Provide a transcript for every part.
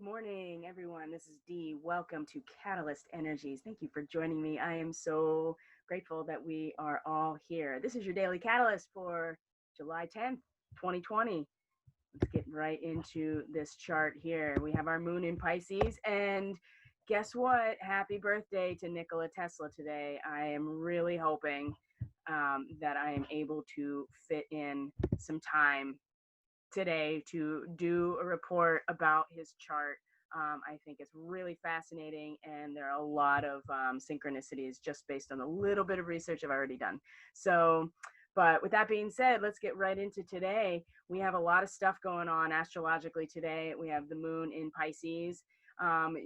Morning, everyone. This is Dee. Welcome to Catalyst Energies. Thank you for joining me. I am so grateful that we are all here. This is your daily catalyst for July 10th, 2020. Let's get right into this chart here. We have our moon in Pisces, and guess what? Happy birthday to Nikola Tesla today. I am really hoping that I am able to fit in some time today to do a report about his chart. I think it's really fascinating, and there are a lot of synchronicities just based on a little bit of research I've already done. So, but with that being said, let's get right into today. We have a lot of stuff going on astrologically today. We have the moon in Pisces,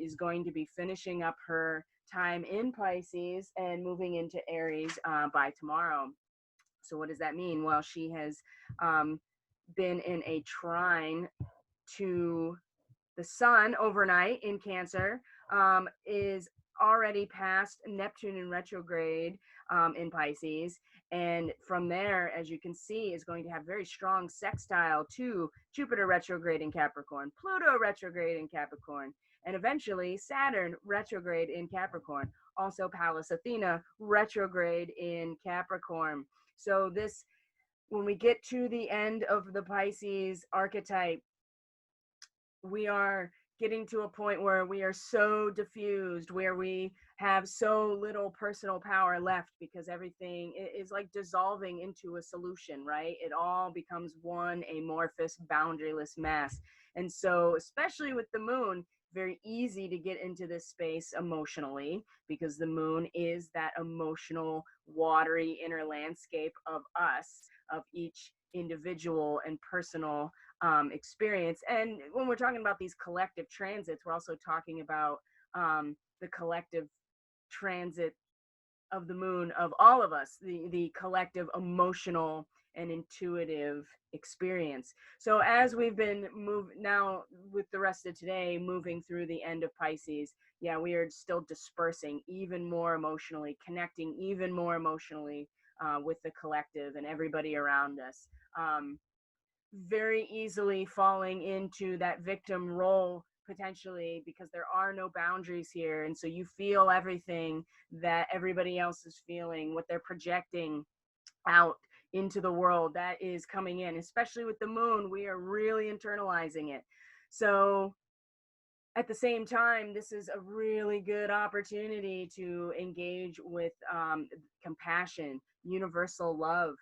is going to be finishing up her time in Pisces and moving into Aries by tomorrow. So what does that mean? Well, she has been in a trine to the sun overnight in Cancer, is already past Neptune in retrograde in Pisces. And from there, as you can see, is going to have very strong sextile to Jupiter retrograde in Capricorn, Pluto retrograde in Capricorn, and eventually Saturn retrograde in Capricorn. Also Pallas Athena retrograde in Capricorn. So this, when we get to the end of the Pisces archetype, we are getting to a point where we are so diffused, where we have so little personal power left because everything is like dissolving into a solution, right? It all becomes one amorphous, boundaryless mass. And so, especially with the moon, very easy to get into this space emotionally because the moon is that emotional, watery inner landscape of us, of each individual and personal experience. And when we're talking about these collective transits, we're also talking about the collective transit of the moon of all of us, the collective emotional and intuitive experience. So as we've been now with the rest of today, moving through the end of Pisces, yeah, we are still dispersing even more emotionally, connecting even more emotionally with the collective and everybody around us. Very easily falling into that victim role potentially because there are no boundaries here. And so you feel everything that everybody else is feeling, what they're projecting out into the world that is coming in, especially with the moon. We are really internalizing it. So at the same time, this is a really good opportunity to engage with compassion, universal love,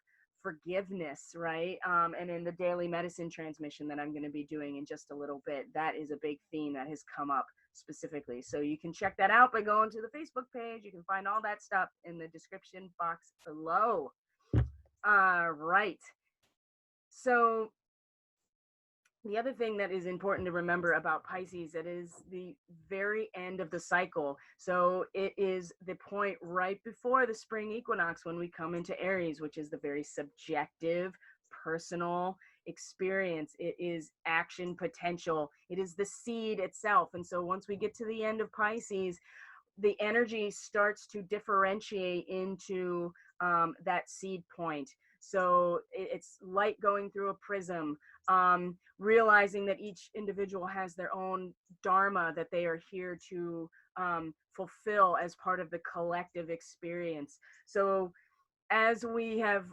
forgiveness, right? And in the daily medicine transmission that I'm going to be doing in just a little bit, that is a big theme that has come up specifically. So you can check that out by going to the Facebook page. You can find all that stuff in the description box below. All right. So the other thing that is important to remember about Pisces, it is the very end of the cycle. So it is the point right before the spring equinox when we come into Aries, which is the very subjective, personal experience. It is action potential. It is the seed itself. And so once we get to the end of Pisces, the energy starts to differentiate into that seed point. So it's light going through a prism, realizing that each individual has their own dharma that they are here to fulfill as part of the collective experience. So as we have,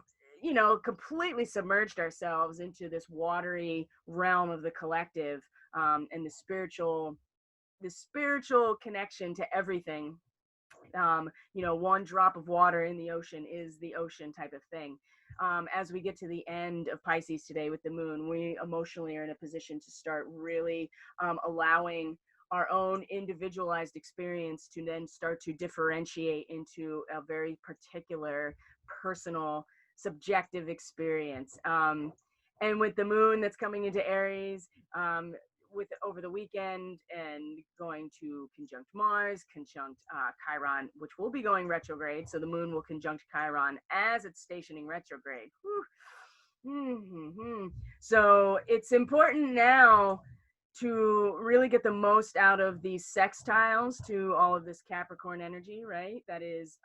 completely submerged ourselves into this watery realm of the collective, and the spiritual connection to everything, one drop of water in the ocean is the ocean type of thing. As we get to the end of Pisces today with the moon, we emotionally are in a position to start really allowing our own individualized experience to then start to differentiate into a very particular, personal, subjective experience. And with the moon that's coming into Aries, with over the weekend and going to conjunct Mars, conjunct Chiron, which will be going retrograde. So the moon will conjunct Chiron as it's stationing retrograde. So it's important now to really get the most out of these sextiles to all of this Capricorn energy, right? That is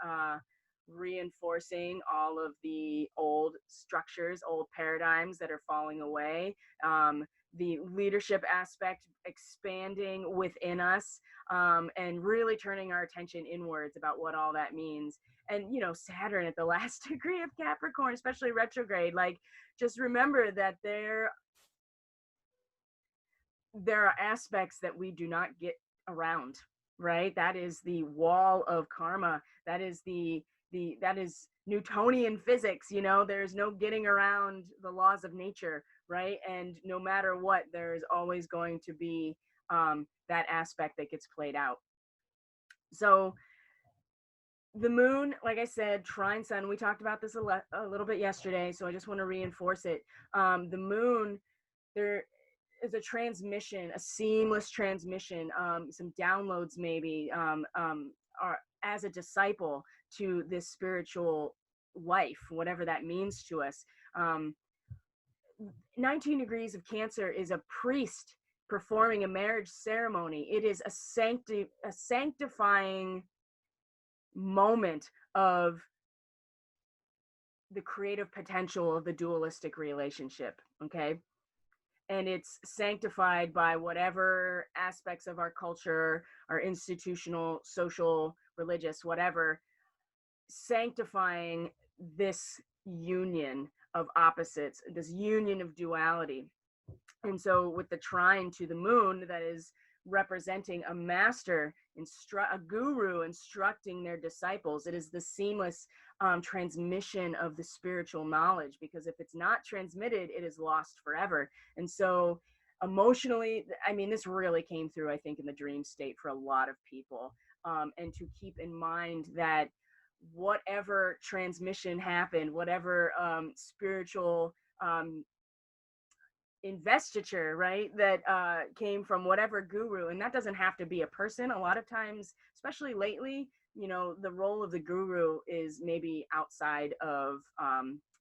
reinforcing all of the old structures, old paradigms that are falling away. the leadership aspect expanding within us, and really turning our attention inwards about what all that means. And, you know, Saturn at the last degree of Capricorn, especially retrograde, like, just remember that there are aspects that we do not get around, right? That is the wall of karma. That is that is Newtonian physics. You know, there's no getting around the laws of nature, right? And no matter what, there's always going to be that aspect that gets played out. So the moon, like I said, trine sun, we talked about this a little bit yesterday, so I just want to reinforce it. The moon, there is a transmission, a seamless transmission, some downloads maybe, are as a disciple to this spiritual life, whatever that means to us. 19 degrees of Cancer is a priest performing a marriage ceremony. It is a sanctifying moment of the creative potential of the dualistic relationship, okay? And it's sanctified by whatever aspects of our culture, our institutional, social, religious, whatever, sanctifying this union of opposites, this union of duality. And so with the trine to the moon, that is representing a master, a guru instructing their disciples, it is the seamless transmission of the spiritual knowledge, because if it's not transmitted, it is lost forever. And so emotionally, I mean, this really came through, I think, in the dream state for a lot of people. And to keep in mind that whatever transmission happened, whatever spiritual investiture, right, that came from whatever guru, and that doesn't have to be a person. A lot of times, especially lately, you know, the role of the guru is maybe outside of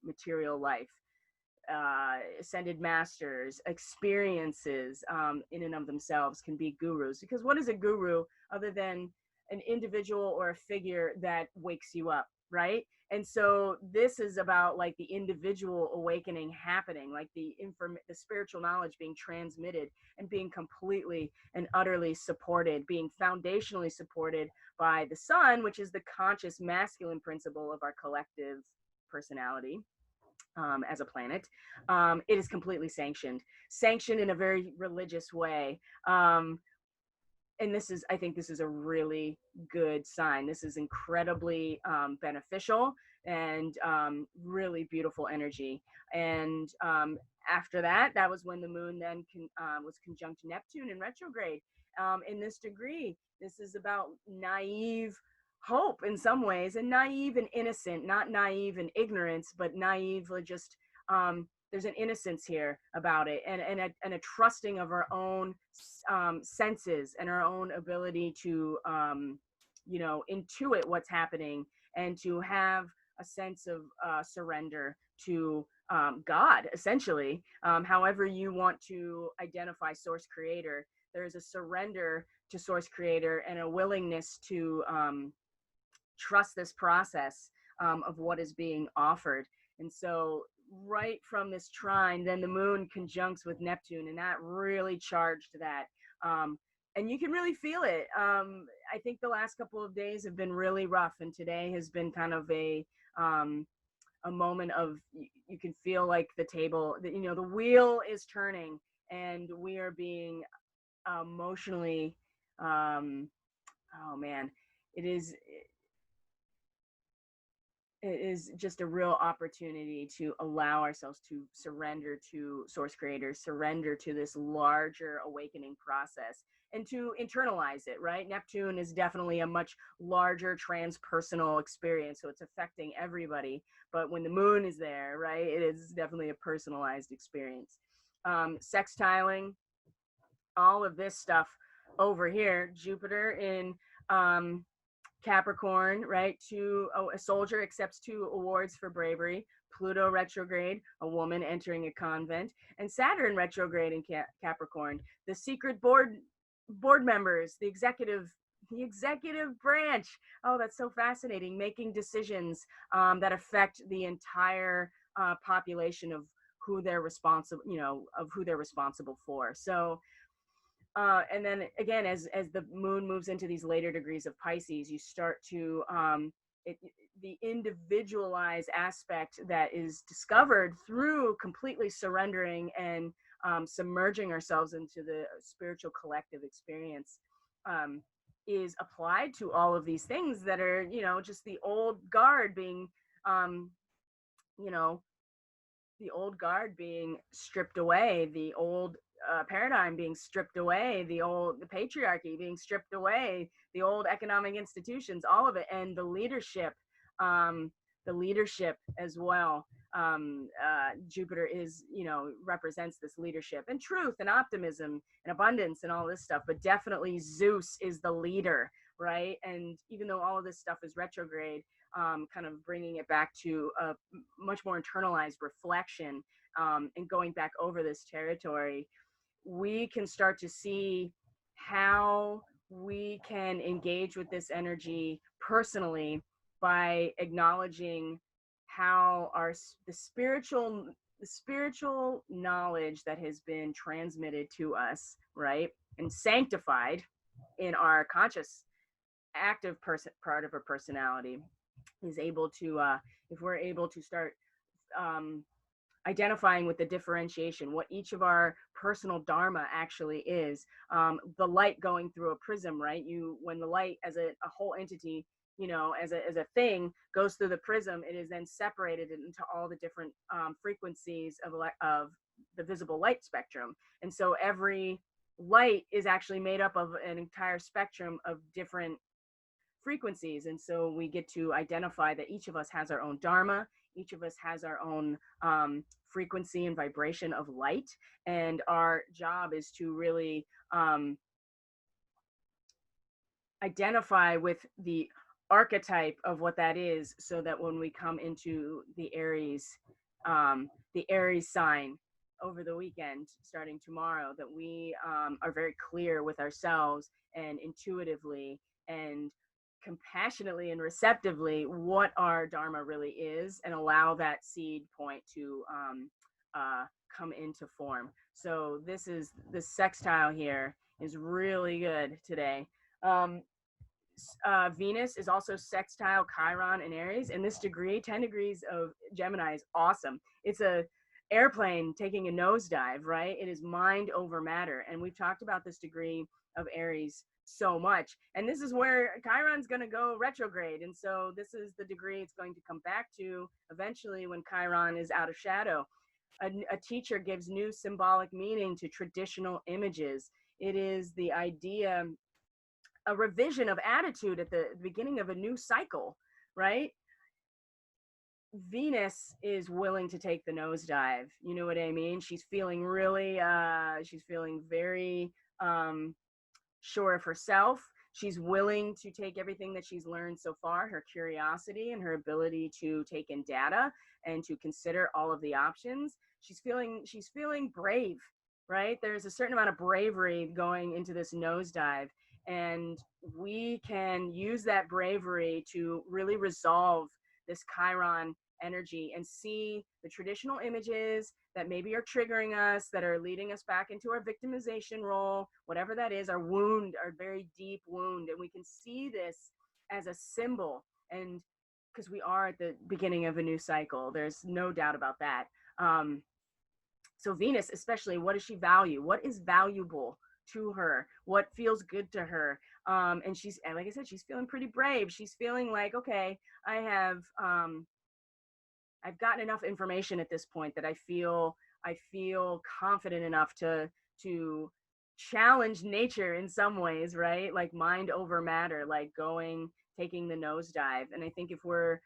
material life. Ascended masters, experiences in and of themselves can be gurus, because what is a guru other than an individual or a figure that wakes you up, right? And so this is about like the individual awakening happening, like the spiritual knowledge being transmitted and being completely and utterly supported, being foundationally supported by the sun, which is the conscious masculine principle of our collective personality. As a planet, it is completely sanctioned in a very religious way. And I think this is a really good sign. This is incredibly beneficial and really beautiful energy. And after that, that was when the moon then was conjunct Neptune in retrograde. In this degree, this is about naive hope in some ways, and naive and innocent, not naive and ignorance, but naive, just there's an innocence here about it, and a trusting of our own senses and our own ability to you know, intuit what's happening, and to have a sense of surrender to God, essentially. However you want to identify source creator, there's a surrender to source creator and a willingness to trust this process of what is being offered. And so right from this trine, then the moon conjuncts with Neptune, and that really charged that. And you can really feel it. I think the last couple of days have been really rough, and today has been kind of a moment of, you can feel like the table, you know, the wheel is turning, and we are being emotionally, oh man, it is just a real opportunity to allow ourselves to surrender to source creator, surrender to this larger awakening process, and to internalize it, right? Neptune is definitely a much larger transpersonal experience, so it's affecting everybody. But when the moon is there, right, it is definitely a personalized experience. Sextiling, all of this stuff over here, Jupiter in Capricorn, right? A soldier accepts 2 awards for bravery. Pluto retrograde, a woman entering a convent, and Saturn retrograde in Capricorn, the secret board members, the executive branch. Oh, that's so fascinating. Making decisions that affect the entire population of who they're responsible, of who they're responsible for. So, and then again, as the moon moves into these later degrees of Pisces, you start to, the individualized aspect that is discovered through completely surrendering and submerging ourselves into the spiritual collective experience, is applied to all of these things that are, just the old guard being, um, you know, the old guard being stripped away, the old paradigm being stripped away, the patriarchy being stripped away, the old economic institutions, all of it, and um, the leadership as well. Jupiter is, represents this leadership and truth and optimism and abundance and all this stuff, but definitely Zeus is the leader, right? And even though all of this stuff is retrograde, kind of bringing it back to a much more internalized reflection, and going back over this territory, we can start to see how we can engage with this energy personally by acknowledging how the spiritual knowledge that has been transmitted to us, right, and sanctified in our conscious active part of our personality, is able to, if we're able to start um, identifying with the differentiation, what each of our personal dharma actually is, the light going through a prism, right? When the light as a whole entity, as a thing goes through the prism, it is then separated into all the different frequencies of the visible light spectrum. And so every light is actually made up of an entire spectrum of different frequencies. And so we get to identify that each of us has our own dharma, each of us has our own frequency and vibration of light, and our job is to really identify with the archetype of what that is, so that when we come into the Aries sign over the weekend starting tomorrow, that we are very clear with ourselves and intuitively and compassionately and receptively what our dharma really is, and allow that seed point to come into form. So this sextile here is really good today. Venus is also sextile Chiron and Aries, and this degree, 10 degrees of Gemini, is awesome. It's a airplane taking a nosedive, right? It is mind over matter, and we've talked about this degree of Aries so much, and this is where Chiron's going to go retrograde, and so this is the degree it's going to come back to eventually when Chiron is out of shadow. A teacher gives new symbolic meaning to traditional images. It is the idea, a revision of attitude at the beginning of a new cycle, right? Venus is willing to take the nosedive. You know what I mean? She's feeling really, she's feeling very sure of herself. She's willing to take everything that she's learned so far, her curiosity and her ability to take in data and to consider all of the options. She's feeling brave, right? There's a certain amount of bravery going into this nosedive. And we can use that bravery to really resolve this Chiron energy and see the traditional images that maybe are triggering us, that are leading us back into our victimization role, whatever that is, our wound, our very deep wound. And we can see this as a symbol. And because we are at the beginning of a new cycle, there's no doubt about that. So Venus, especially, what does she value? What is valuable to her? What feels good to her? And she's, like I said, she's feeling pretty brave. She's feeling like, okay, I've gotten enough information at this point that I feel confident enough to challenge nature in some ways, right? Like mind over matter, like taking the nosedive. And I think if we're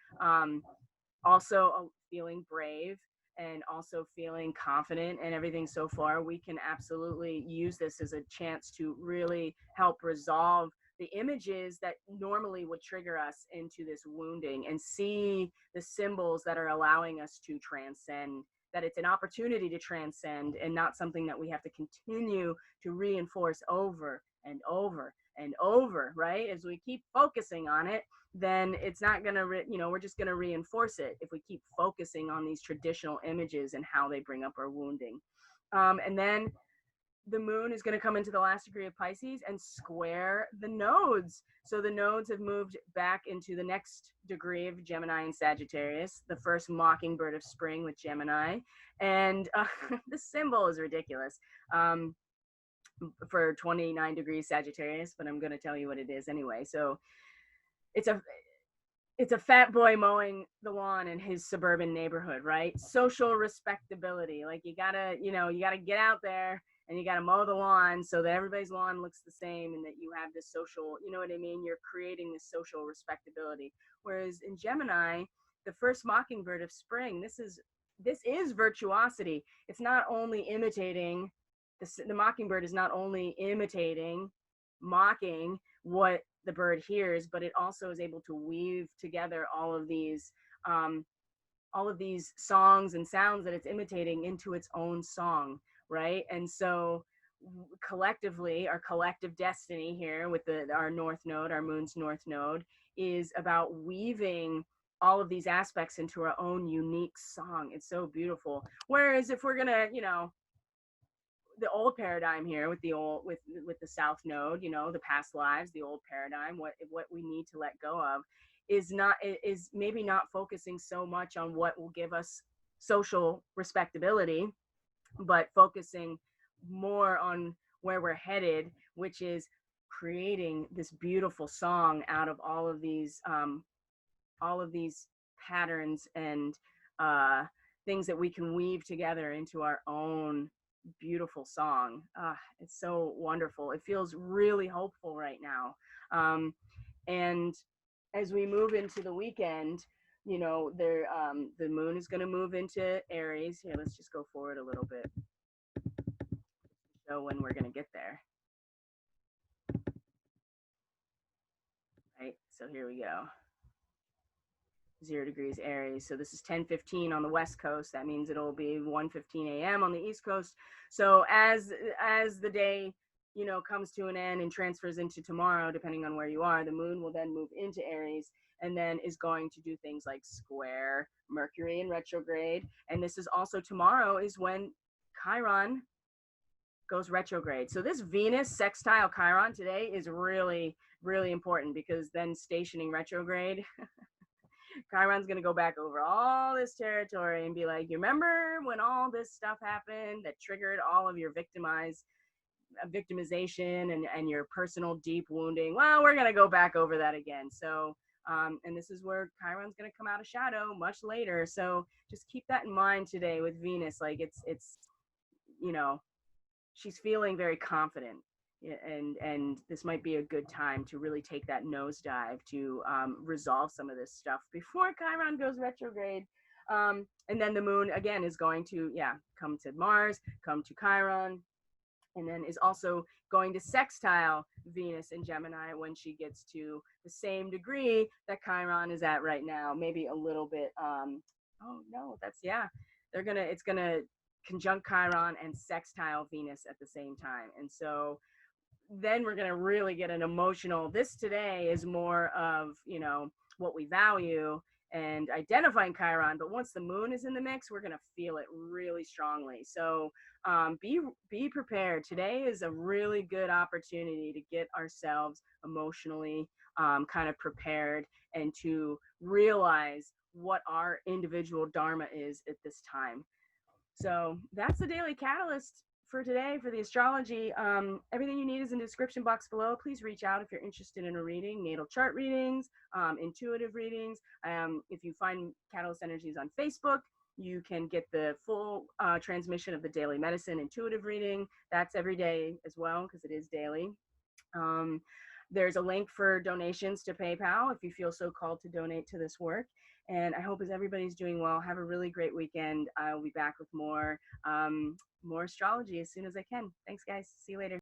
also feeling brave and also feeling confident and everything so far, we can absolutely use this as a chance to really help resolve the images that normally would trigger us into this wounding, and see the symbols that are allowing us to transcend that it's an opportunity to transcend and not something that we have to continue to reinforce over and over and over, right? As we keep focusing on it, then it's not going to, we're just going to reinforce it if we keep focusing on these traditional images and how they bring up our wounding. And then the moon is going to come into the last degree of Pisces and square the nodes. So the nodes have moved back into the next degree of Gemini and Sagittarius, the first mockingbird of spring with Gemini. And the symbol is ridiculous for 29 degrees Sagittarius, but I'm going to tell you what it is anyway. So it's a fat boy mowing the lawn in his suburban neighborhood, right? Social respectability. Like you gotta get out there and you gotta mow the lawn so that everybody's lawn looks the same and that you have this social, you know what I mean? You're creating this social respectability. Whereas in Gemini, the first mockingbird of spring, this is virtuosity. It's not only imitating, the mockingbird is not only mocking what the bird hears, but it also is able to weave together all of these songs and sounds that it's imitating into its own song, right? And so collectively, our collective destiny here with our north node, our moon's north node, is about weaving all of these aspects into our own unique song. It's so beautiful. Whereas if we're gonna, the old paradigm here with the south node, the past lives, the old paradigm, what we need to let go of is maybe not focusing so much on what will give us social respectability, but focusing more on where we're headed, which is creating this beautiful song out of all of these patterns and things that we can weave together into our own beautiful song. It's so wonderful. It feels really hopeful right now. And as we move into the weekend, the moon is going to move into Aries. Here, let's just go forward a little bit. So when we're going to get there. Right. So here we go. 0 degrees Aries. So this is 10:15 on the West Coast. That means it'll be 1:15 a.m. on the East Coast. So as the day, comes to an end and transfers into tomorrow, depending on where you are, the moon will then move into Aries and then is going to do things like square Mercury in retrograde. And this is also tomorrow is when Chiron goes retrograde. So this Venus sextile Chiron today is really, really important because then stationing retrograde, Chiron's going to go back over all this territory and be like, you remember when all this stuff happened that triggered all of your victimization and your personal deep wounding? Well, we're going to go back over that again. So, and this is where Chiron's going to come out of shadow much later. So just keep that in mind today with Venus. Like it's, she's feeling very confident. And this might be a good time to really take that nosedive to resolve some of this stuff before Chiron goes retrograde. And then the moon again is going to come to Mars, come to Chiron, and then is also going to sextile Venus in Gemini when she gets to the same degree that Chiron is at right now, maybe a little bit. It's gonna conjunct Chiron and sextile Venus at the same time. And so then we're going to really get an emotional, this today is more of, what we value and identifying Chiron. But once the moon is in the mix, we're going to feel it really strongly. So be prepared. Today is a really good opportunity to get ourselves emotionally kind of prepared and to realize what our individual dharma is at this time. So that's the Daily Catalyst for today for the astrology. Everything you need is in the description box below. Please reach out if you're interested in a reading, natal chart readings, intuitive readings. If you find Catalyst Energies on Facebook, you can get the full transmission of the daily medicine intuitive reading. That's every day as well because it is daily. There's a link for donations to PayPal if you feel so called to donate to this work. And I hope as everybody's doing well, have a really great weekend. I'll be back with more astrology as soon as I can. Thanks, guys. See you later.